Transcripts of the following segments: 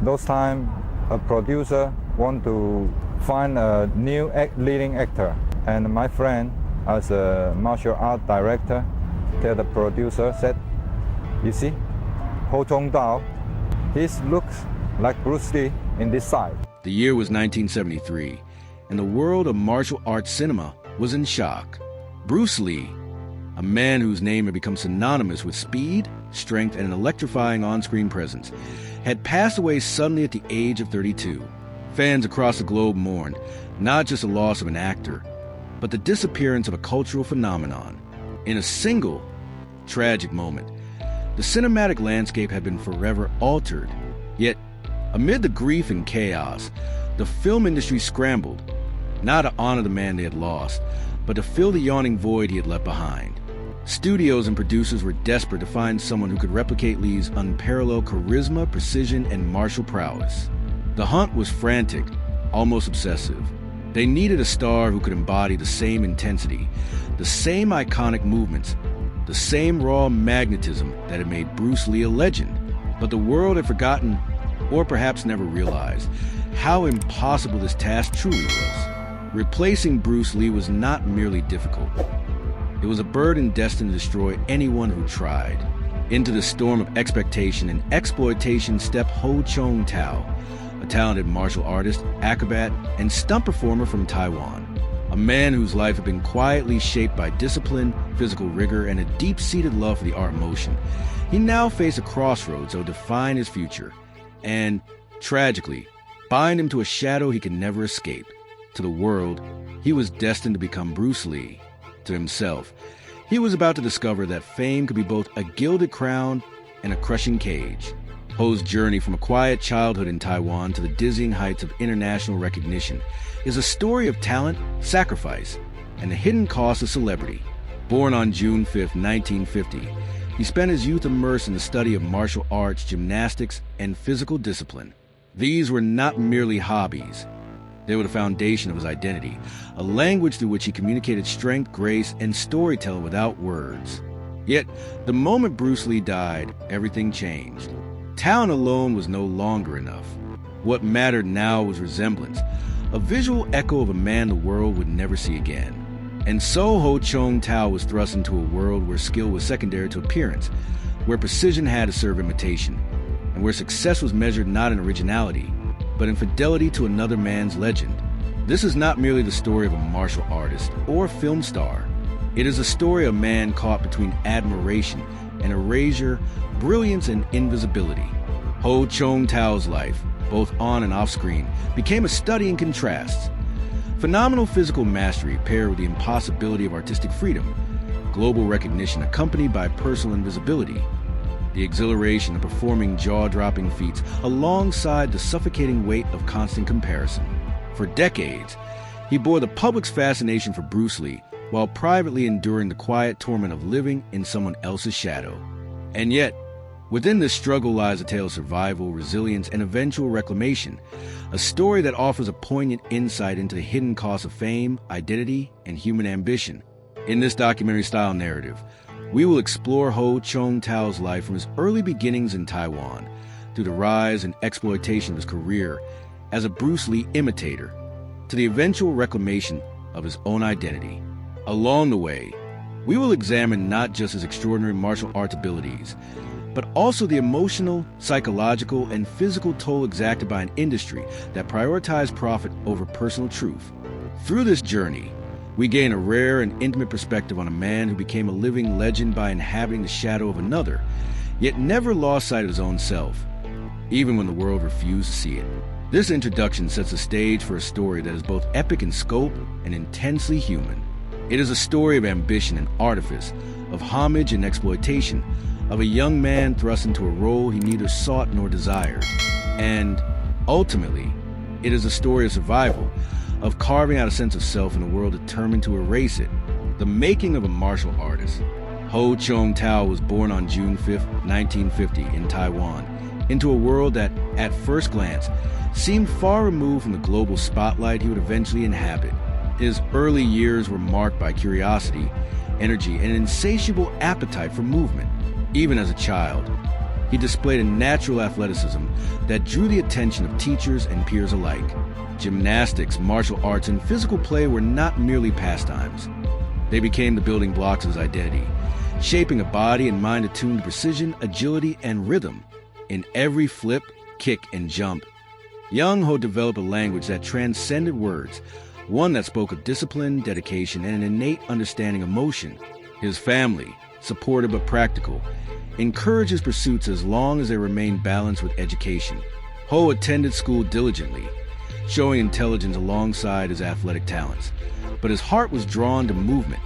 Those time, a producer want to find a new leading actor, and my friend, as a martial art director, tell the producer, said, "You see, Ho Chung Tao, he looks like Bruce Lee in this side." The year was 1973, and the world of martial arts cinema was in shock. Bruce Lee, a man whose name had become synonymous with speed, strength, and an electrifying on-screen presence, had passed away suddenly at the age of 32. Fans across the globe mourned not just the loss of an actor, but the disappearance of a cultural phenomenon. In a single, tragic moment, the cinematic landscape had been forever altered. Yet, amid the grief and chaos, the film industry scrambled, not to honor the man they had lost, but to fill the yawning void he had left behind. Studios and producers were desperate to find someone who could replicate Lee's unparalleled charisma, precision, and martial prowess. The hunt was frantic, almost obsessive. They needed a star who could embody the same intensity, the same iconic movements, the same raw magnetism that had made Bruce Lee a legend. But the world had forgotten, or perhaps never realized, how impossible this task truly was. Replacing Bruce Lee was not merely difficult. It was a burden destined to destroy anyone who tried. Into the storm of expectation and exploitation stepped Ho Chung Tao, a talented martial artist, acrobat, and stunt performer from Taiwan. A man whose life had been quietly shaped by discipline, physical rigor, and a deep-seated love for the art of motion. He now faced a crossroads that would define his future, and, tragically, bind him to a shadow he could never escape. To the world, he was destined to become Bruce Lee. To himself, he was about to discover that fame could be both a gilded crown and a crushing cage. Ho's journey from a quiet childhood in Taiwan to the dizzying heights of international recognition is a story of talent, sacrifice, and the hidden cost of celebrity. Born on June 5, 1950, he spent his youth immersed in the study of martial arts, gymnastics, and physical discipline. These were not merely hobbies. They were the foundation of his identity, a language through which he communicated strength, grace, and storytelling without words. Yet, the moment Bruce Lee died, everything changed. Talent alone was no longer enough. What mattered now was resemblance, a visual echo of a man the world would never see again. And so Ho Chung Tao was thrust into a world where skill was secondary to appearance, where precision had to serve imitation, and where success was measured not in originality, but in fidelity to another man's legend. This is not merely the story of a martial artist or a film star. It is a story of a man caught between admiration and erasure, brilliance and invisibility. Ho Chung Tao's life, both on and off screen, became a study in contrasts. Phenomenal physical mastery paired with the impossibility of artistic freedom, global recognition accompanied by personal invisibility, the exhilaration of performing jaw-dropping feats alongside the suffocating weight of constant comparison. For decades, he bore the public's fascination for Bruce Lee while privately enduring the quiet torment of living in someone else's shadow. And yet, within this struggle lies a tale of survival, resilience, and eventual reclamation, a story that offers a poignant insight into the hidden cost of fame, identity, and human ambition. In this documentary-style narrative, we will explore Ho Chung Tao's life from his early beginnings in Taiwan, through the rise and exploitation of his career as a Bruce Lee imitator, to the eventual reclamation of his own identity. Along the way, we will examine not just his extraordinary martial arts abilities, but also the emotional, psychological, and physical toll exacted by an industry that prioritized profit over personal truth. Through this journey, we gain a rare and intimate perspective on a man who became a living legend by inhabiting the shadow of another, yet never lost sight of his own self, even when the world refused to see it. This introduction sets the stage for a story that is both epic in scope and intensely human. It is a story of ambition and artifice, of homage and exploitation, of a young man thrust into a role he neither sought nor desired. And, ultimately, it is a story of survival, of carving out a sense of self in a world determined to erase it. The making of a martial artist. Ho Chung Tao was born on June 5, 1950, in Taiwan, into a world that, at first glance, seemed far removed from the global spotlight he would eventually inhabit. His early years were marked by curiosity, energy, and an insatiable appetite for movement. Even as a child, He displayed a natural athleticism that drew the attention of teachers and peers alike. Gymnastics, martial arts, and physical play were not merely pastimes. They became the building blocks of his identity, shaping a body and mind attuned to precision, agility, and rhythm. In every flip, kick, and jump, young Ho developed a language that transcended words, one that spoke of discipline, dedication, and an innate understanding of motion. His family, supportive but practical, encouraged his pursuits as long as they remained balanced with education. Ho attended school diligently, showing intelligence alongside his athletic talents, but his heart was drawn to movement,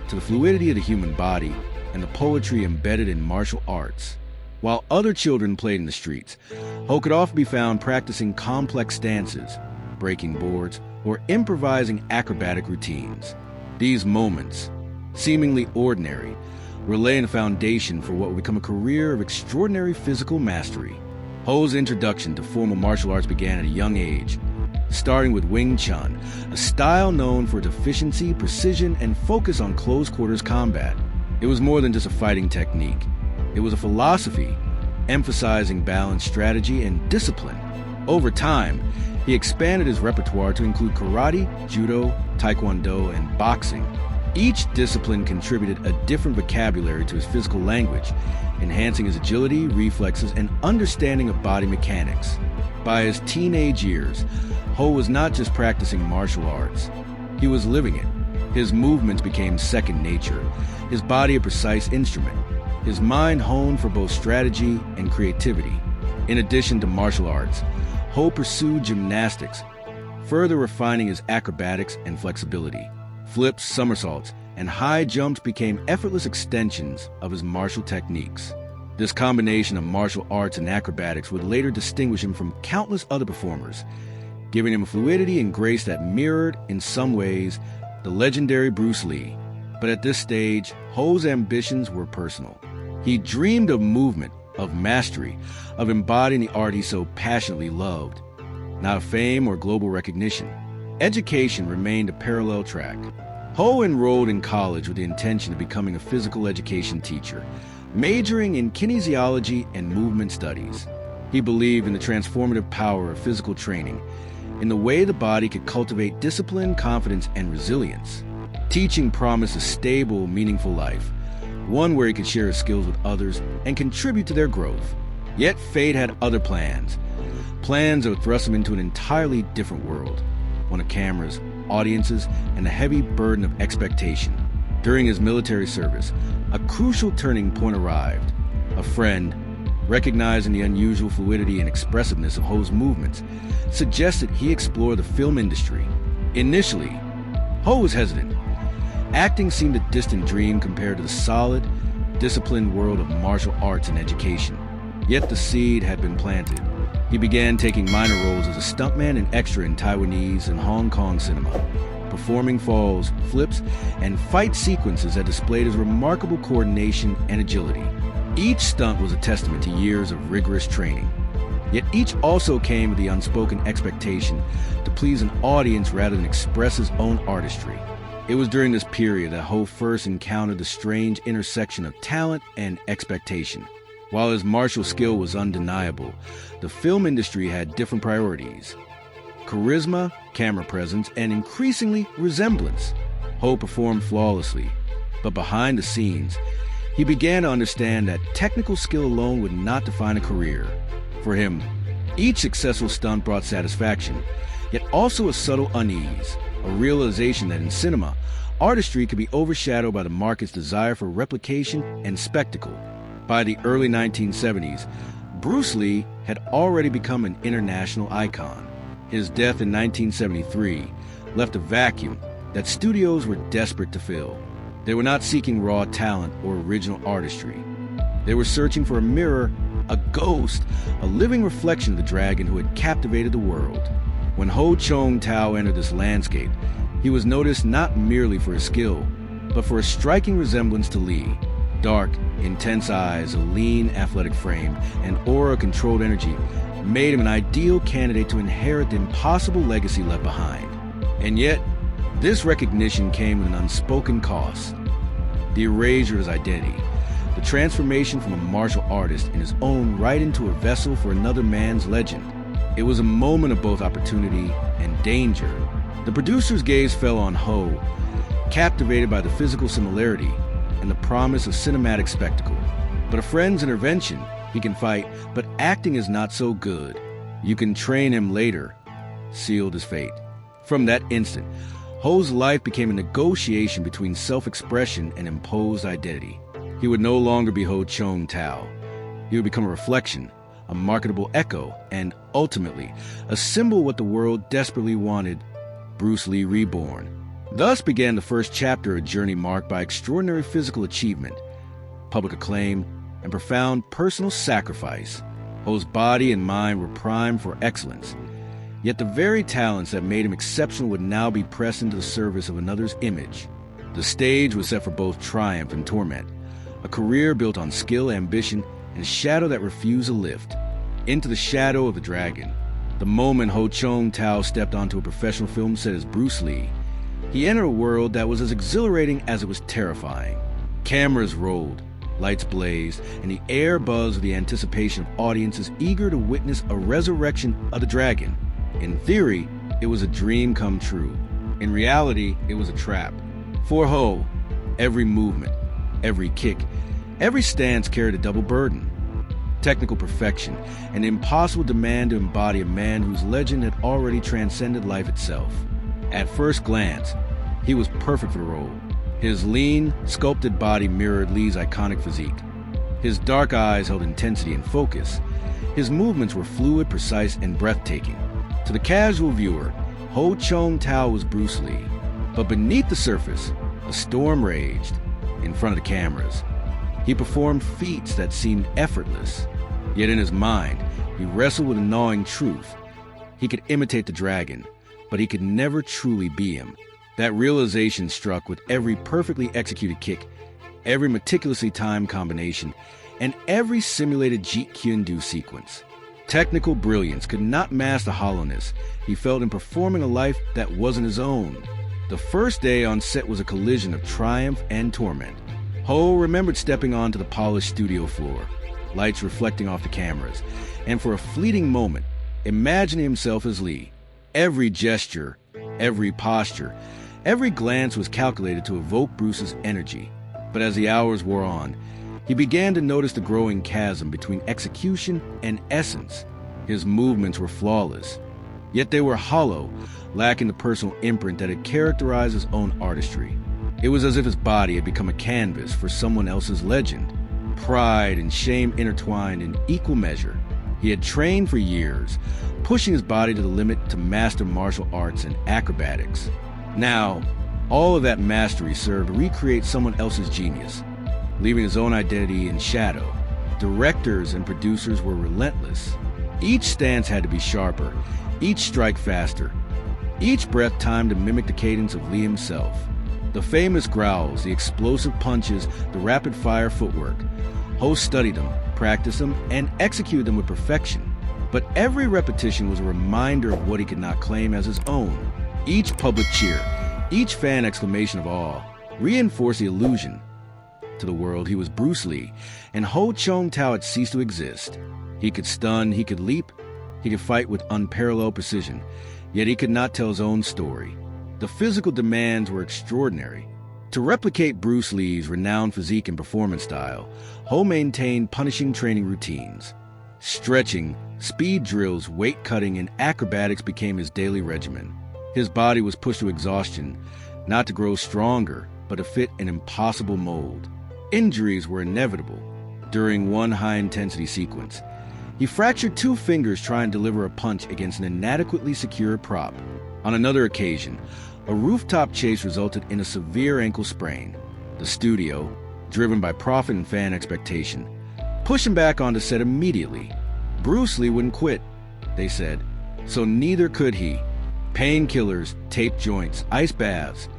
to the fluidity of the human body, and the poetry embedded in martial arts. While other children played in the streets, Ho could often be found practicing complex stances, breaking boards, or improvising acrobatic routines. These moments, seemingly ordinary, were laying the foundation for what would become a career of extraordinary physical mastery. Ho's introduction to formal martial arts began at a young age, starting with Wing Chun, a style known for its efficiency, precision, and focus on close-quarters combat. It was more than just a fighting technique. It was a philosophy, emphasizing balance, strategy, and discipline. Over time, he expanded his repertoire to include karate, judo, taekwondo, and boxing. Each discipline contributed a different vocabulary to his physical language, enhancing his agility, reflexes, and understanding of body mechanics. By his teenage years, Ho was not just practicing martial arts. He was living it. His movements became second nature, his body a precise instrument, his mind honed for both strategy and creativity. In addition to martial arts, Ho pursued gymnastics, further refining his acrobatics and flexibility. Flips, somersaults, and high jumps became effortless extensions of his martial techniques. This combination of martial arts and acrobatics would later distinguish him from countless other performers, giving him a fluidity and grace that mirrored, in some ways, the legendary Bruce Lee. But at this stage, Ho's ambitions were personal. He dreamed of movement, of mastery, of embodying the art he so passionately loved, not of fame or global recognition. Education remained a parallel track. Ho enrolled in college with the intention of becoming a physical education teacher, majoring in kinesiology and movement studies. He believed in the transformative power of physical training, in the way the body could cultivate discipline, confidence, and resilience. Teaching promised a stable, meaningful life, one where he could share his skills with others and contribute to their growth. Yet fate had other plans that would thrust him into an entirely different world, one of cameras, audiences, and a heavy burden of expectation. During his military service, a crucial turning point arrived. A friend, recognizing the unusual fluidity and expressiveness of Ho's movements, suggested he explore the film industry. Initially, Ho was hesitant. Acting seemed a distant dream compared to the solid, disciplined world of martial arts and education. Yet the seed had been planted. He began taking minor roles as a stuntman and extra in Taiwanese and Hong Kong cinema, performing falls, flips, and fight sequences that displayed his remarkable coordination and agility. Each stunt was a testament to years of rigorous training. Yet each also came with the unspoken expectation to please an audience rather than express his own artistry. It was during this period that Ho first encountered the strange intersection of talent and expectation. While his martial skill was undeniable, the film industry had different priorities: charisma, camera presence, and increasingly resemblance. Ho performed flawlessly, but behind the scenes, he began to understand that technical skill alone would not define a career. For him, each successful stunt brought satisfaction, yet also a subtle unease, a realization that in cinema, artistry could be overshadowed by the market's desire for replication and spectacle. By the early 1970s, Bruce Lee had already become an international icon. His death in 1973 left a vacuum that studios were desperate to fill. They were not seeking raw talent or original artistry. They were searching for a mirror, a ghost, a living reflection of the dragon who had captivated the world. When Ho Chung Tao entered this landscape, he was noticed not merely for his skill, but for a striking resemblance to Lee. Dark, intense eyes, a lean, athletic frame, and aura of controlled energy made him an ideal candidate to inherit the impossible legacy left behind. And yet, this recognition came with an unspoken cost: the erasure of his identity, the transformation from a martial artist in his own right into a vessel for another man's legend. It was a moment of both opportunity and danger. The producer's gaze fell on Ho, captivated by the physical similarity and the promise of cinematic spectacle. But a friend's intervention, he can fight, but acting is not so good. You can train him later, sealed his fate. From that instant, Ho's life became a negotiation between self-expression and imposed identity. He would no longer be Ho Chung Tao. He would become a reflection, a marketable echo, and ultimately, a symbol of what the world desperately wanted, Bruce Lee reborn. Thus began the first chapter, a journey marked by extraordinary physical achievement, public acclaim, and profound personal sacrifice. Ho's body and mind were primed for excellence. Yet the very talents that made him exceptional would now be pressed into the service of another's image. The stage was set for both triumph and torment, a career built on skill, ambition, and a shadow that refused to lift. Into the shadow of the dragon. The moment Ho Chung Tao stepped onto a professional film set as Bruce Lee, he entered a world that was as exhilarating as it was terrifying. Cameras rolled, lights blazed, and the air buzzed with the anticipation of audiences eager to witness a resurrection of the dragon. In theory, it was a dream come true. In reality, it was a trap. For Ho, every movement, every kick, every stance carried a double burden. Technical perfection, an impossible demand to embody a man whose legend had already transcended life itself. At first glance, he was perfect for the role. His lean, sculpted body mirrored Lee's iconic physique. His dark eyes held intensity and focus. His movements were fluid, precise, and breathtaking. To the casual viewer, Ho Chung Tao was Bruce Lee. But beneath the surface, a storm raged in front of the cameras. He performed feats that seemed effortless. Yet in his mind, he wrestled with a gnawing truth. He could imitate the dragon, but he could never truly be him. That realization struck with every perfectly executed kick, every meticulously timed combination, and every simulated Jeet Kune Do sequence. Technical brilliance could not mask the hollowness he felt in performing a life that wasn't his own. The first day on set was a collision of triumph and torment. Ho remembered stepping onto the polished studio floor, lights reflecting off the cameras, and for a fleeting moment, imagining himself as Lee. Every gesture, every posture, every glance was calculated to evoke Bruce's energy. But as the hours wore on, he began to notice the growing chasm between execution and essence. His movements were flawless, yet they were hollow, lacking the personal imprint that had characterized his own artistry. It was as if his body had become a canvas for someone else's legend. Pride and shame intertwined in equal measure. He had trained for years, pushing his body to the limit to master martial arts and acrobatics. Now, all of that mastery served to recreate someone else's genius, leaving his own identity in shadow. Directors and producers were relentless. Each stance had to be sharper, each strike faster, each breath timed to mimic the cadence of Lee himself. The famous growls, the explosive punches, the rapid-fire footwork. Ho studied them, practiced them, and executed them with perfection. But every repetition was a reminder of what he could not claim as his own. Each public cheer, each fan exclamation of awe, reinforced the illusion to the world he was Bruce Lee, and Ho Chung Tao had ceased to exist. He could stun, he could leap, he could fight with unparalleled precision, yet he could not tell his own story. The physical demands were extraordinary. To replicate Bruce Lee's renowned physique and performance style, Ho maintained punishing training routines. Stretching, speed drills, weight cutting, and acrobatics became his daily regimen. His body was pushed to exhaustion, not to grow stronger, but to fit an impossible mold. Injuries were inevitable. During one high-intensity sequence, he fractured 2 fingers trying to deliver a punch against an inadequately secured prop. On another occasion, a rooftop chase resulted in a severe ankle sprain. The studio, driven by profit and fan expectation, pushed him back onto set immediately. Bruce Lee wouldn't quit, they said, so neither could he. Painkillers, taped joints, ice baths,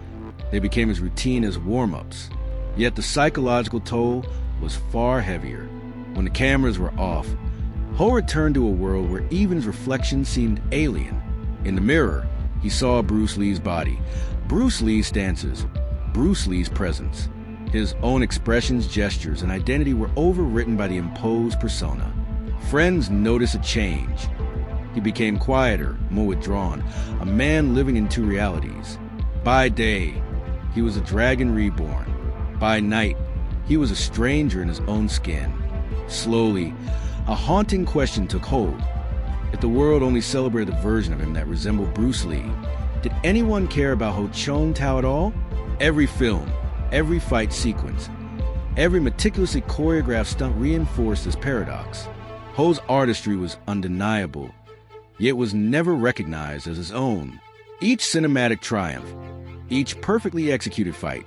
they became as routine as warm-ups. Yet the psychological toll was far heavier. When the cameras were off, Ho returned to a world where even his reflection seemed alien. In the mirror, he saw Bruce Lee's body, Bruce Lee's stances, Bruce Lee's presence. His own expressions, gestures, and identity were overwritten by the imposed persona. Friends noticed a change. He became quieter, more withdrawn, a man living in two realities. By day, he was a dragon reborn. By night, he was a stranger in his own skin. Slowly, a haunting question took hold. If the world only celebrated the version of him that resembled Bruce Lee, did anyone care about Ho Chung Tao at all? Every film, every fight sequence, every meticulously choreographed stunt reinforced this paradox. Ho's artistry was undeniable, yet was never recognized as his own. Each cinematic triumph, each perfectly executed fight,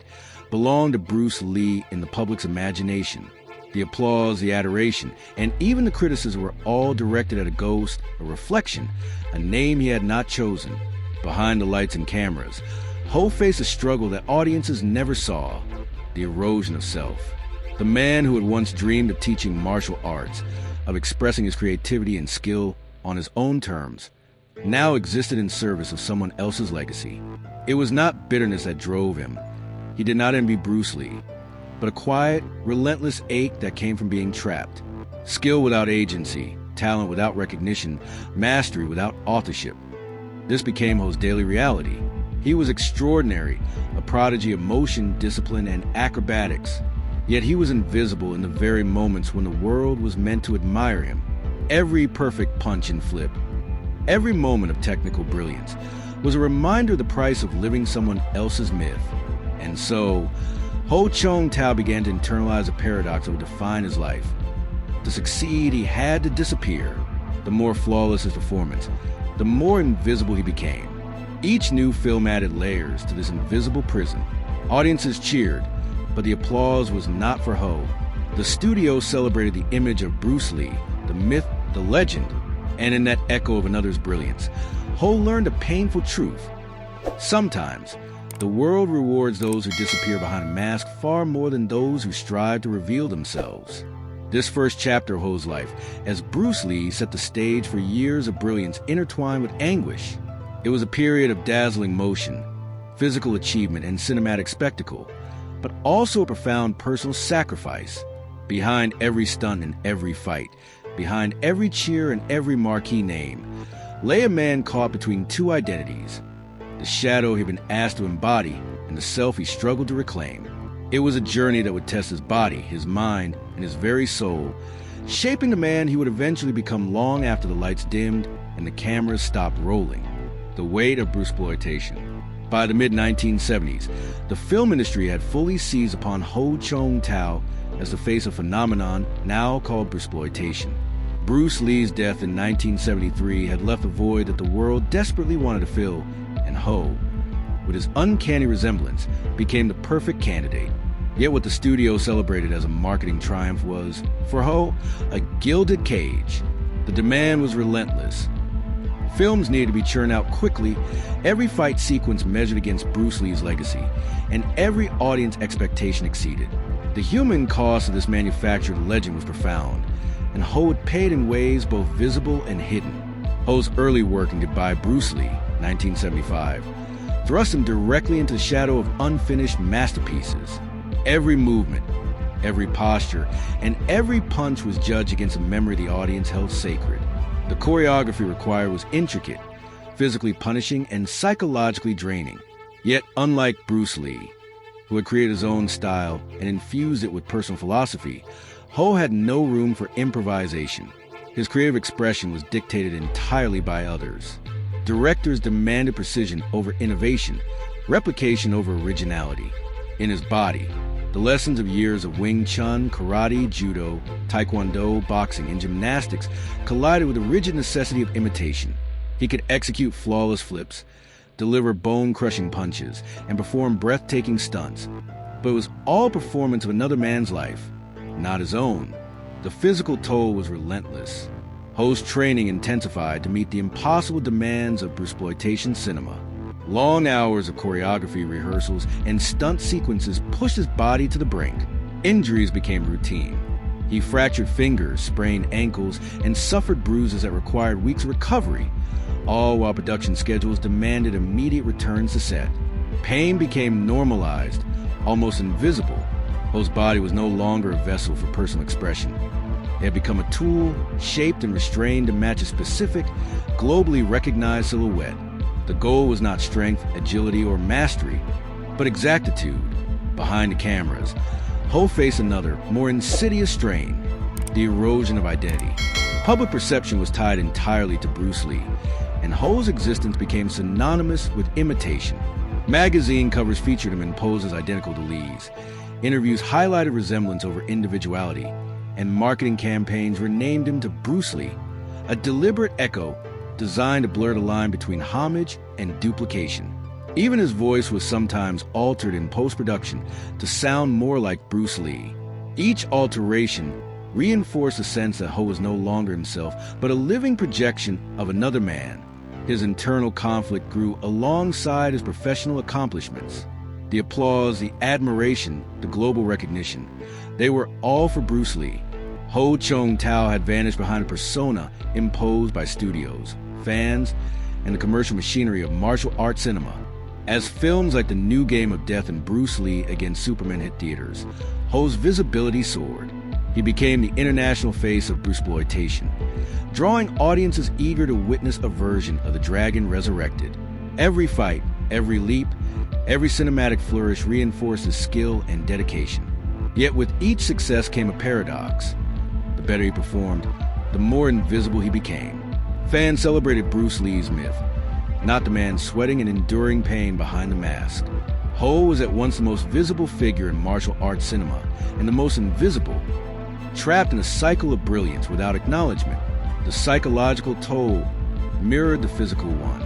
belonged to Bruce Lee in the public's imagination. The applause, the adoration, and even the criticism were all directed at a ghost, a reflection, a name he had not chosen. Behind the lights and cameras, Ho faced a struggle that audiences never saw, the erosion of self. The man who had once dreamed of teaching martial arts, of expressing his creativity and skill on his own terms, now existed in service of someone else's legacy. It was not bitterness that drove him. He did not envy Bruce Lee, but a quiet, relentless ache that came from being trapped. Skill without agency, talent without recognition, mastery without authorship. This became Ho's daily reality. He was extraordinary, a prodigy of motion, discipline, and acrobatics. Yet he was invisible in the very moments when the world was meant to admire him. Every perfect punch and flip, every moment of technical brilliance was a reminder of the price of living someone else's myth. And so, Ho Chung Tao began to internalize a paradox that would define his life. To succeed, he had to disappear. The more flawless his performance, the more invisible he became. Each new film added layers to this invisible prison. Audiences cheered, but the applause was not for Ho. The studio celebrated the image of Bruce Lee, the myth, the legend, and in that echo of another's brilliance, Ho learned a painful truth. Sometimes, the world rewards those who disappear behind a mask far more than those who strive to reveal themselves. This first chapter of Ho's life, as Bruce Lee set the stage for years of brilliance intertwined with anguish. It was a period of dazzling motion, physical achievement, and cinematic spectacle, but also a profound personal sacrifice. Behind every stunt and every fight, behind every cheer and every marquee name, lay a man caught between two identities. The shadow he'd been asked to embody, and the self he struggled to reclaim. It was a journey that would test his body, his mind, and his very soul, shaping the man he would eventually become long after the lights dimmed and the cameras stopped rolling. The weight of Bruceploitation. By the mid-1970s, the film industry had fully seized upon Ho Chung Tao as the face of a phenomenon now called Bruceploitation. Bruce Lee's death in 1973 had left a void that the world desperately wanted to fill, and Ho, with his uncanny resemblance, became the perfect candidate. Yet what the studio celebrated as a marketing triumph was, for Ho, a gilded cage. The demand was relentless. Films needed to be churned out quickly, every fight sequence measured against Bruce Lee's legacy, and every audience expectation exceeded. The human cost of this manufactured legend was profound, and Ho had paid in ways both visible and hidden. Ho's early work in Goodbye Bruce Lee, 1975, thrust him directly into the shadow of unfinished masterpieces. Every movement, every posture, and every punch was judged against a memory the audience held sacred. The choreography required was intricate, physically punishing, and psychologically draining. Yet, unlike Bruce Lee, who had created his own style and infused it with personal philosophy, Ho had no room for improvisation. His creative expression was dictated entirely by others. Directors demanded precision over innovation, replication over originality. In his body, the lessons of years of Wing Chun, karate, judo, taekwondo, boxing, and gymnastics collided with the rigid necessity of imitation. He could execute flawless flips, deliver bone-crushing punches, and perform breathtaking stunts. But it was all performance of another man's life, not his own. The physical toll was relentless. Ho's training intensified to meet the impossible demands of Bruceploitation cinema. Long hours of choreography rehearsals and stunt sequences pushed his body to the brink. Injuries became routine. He fractured fingers, sprained ankles, and suffered bruises that required weeks of recovery, all while production schedules demanded immediate returns to set. Pain became normalized, almost invisible, Ho's body was no longer a vessel for personal expression. It had become a tool, shaped and restrained to match a specific, globally recognized silhouette. The goal was not strength, agility, or mastery, but exactitude. Behind the cameras, Ho faced another, more insidious strain, the erosion of identity. Public perception was tied entirely to Bruce Lee, and Ho's existence became synonymous with imitation. Magazine covers featured him in poses identical to Lee's. Interviews highlighted resemblance over individuality, and marketing campaigns renamed him to Bruce Lee, a deliberate echo designed to blur the line between homage and duplication. Even his voice was sometimes altered in post-production to sound more like Bruce Lee. Each alteration reinforced the sense that Ho was no longer himself, but a living projection of another man. His internal conflict grew alongside his professional accomplishments. The applause, the admiration, the global recognition, they were all for Bruce Lee. Ho Chung Tao had vanished behind a persona imposed by studios, fans, and the commercial machinery of martial arts cinema. As films like The New Game of Death and Bruce Lee Against Superman hit theaters, Ho's visibility soared. He became the international face of Bruceploitation, drawing audiences eager to witness a version of the Dragon resurrected. Every fight, every leap, every cinematic flourish reinforced his skill and dedication. Yet with each success came a paradox. The better he performed, the more invisible he became. Fans celebrated Bruce Lee's myth, not the man sweating and enduring pain behind the mask. Ho was at once the most visible figure in martial arts cinema, and the most invisible, trapped in a cycle of brilliance without acknowledgement. The psychological toll mirrored the physical one.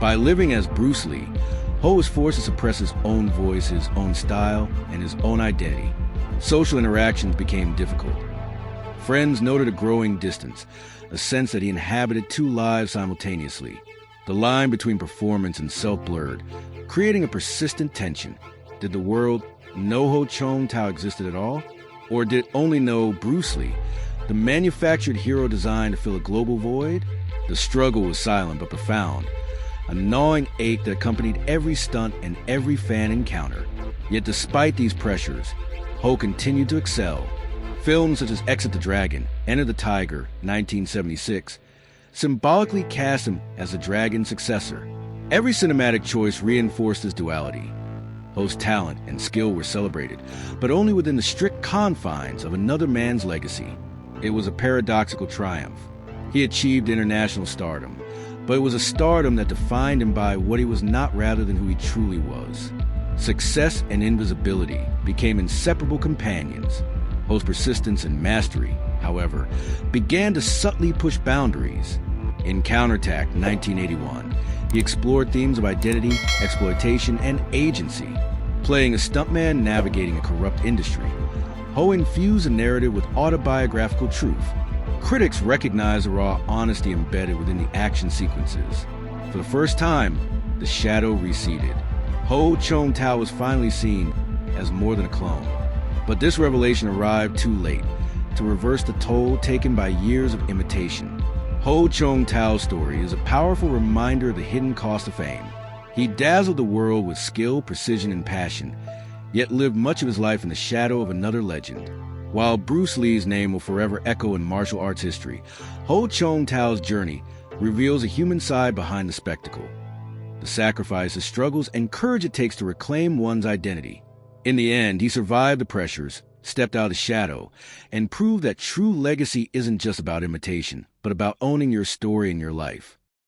By living as Bruce Lee, Ho was forced to suppress his own voice, his own style, and his own identity. Social interactions became difficult. Friends noted a growing distance, a sense that he inhabited two lives simultaneously. The line between performance and self blurred, creating a persistent tension. Did the world know Ho Chung Tao existed at all? Or did it only know Bruce Lee, the manufactured hero designed to fill a global void? The struggle was silent but profound, a gnawing ache that accompanied every stunt and every fan encounter. Yet despite these pressures, Ho continued to excel. Films such as Exit the Dragon, Enter the Tiger, 1976, symbolically cast him as the dragon's successor. Every cinematic choice reinforced his duality. Ho's talent and skill were celebrated, but only within the strict confines of another man's legacy. It was a paradoxical triumph. He achieved international stardom, but it was a stardom that defined him by what he was not rather than who he truly was. Success and invisibility became inseparable companions. Ho's persistence and mastery, however, began to subtly push boundaries. In Counterattack, 1981, he explored themes of identity, exploitation, and agency. Playing a stuntman navigating a corrupt industry, Ho infused the narrative with autobiographical truth. Critics recognized the raw honesty embedded within the action sequences. For the first time, the shadow receded. Ho Chung Tao was finally seen as more than a clone. But this revelation arrived too late to reverse the toll taken by years of imitation. Ho Chung Tao's story is a powerful reminder of the hidden cost of fame. He dazzled the world with skill, precision, and passion, yet lived much of his life in the shadow of another legend. While Bruce Lee's name will forever echo in martial arts history, Ho Chung Tao's journey reveals a human side behind the spectacle. The sacrifices, struggles, and courage it takes to reclaim one's identity. In the end, he survived the pressures, stepped out of the shadow, and proved that true legacy isn't just about imitation, but about owning your story and your life.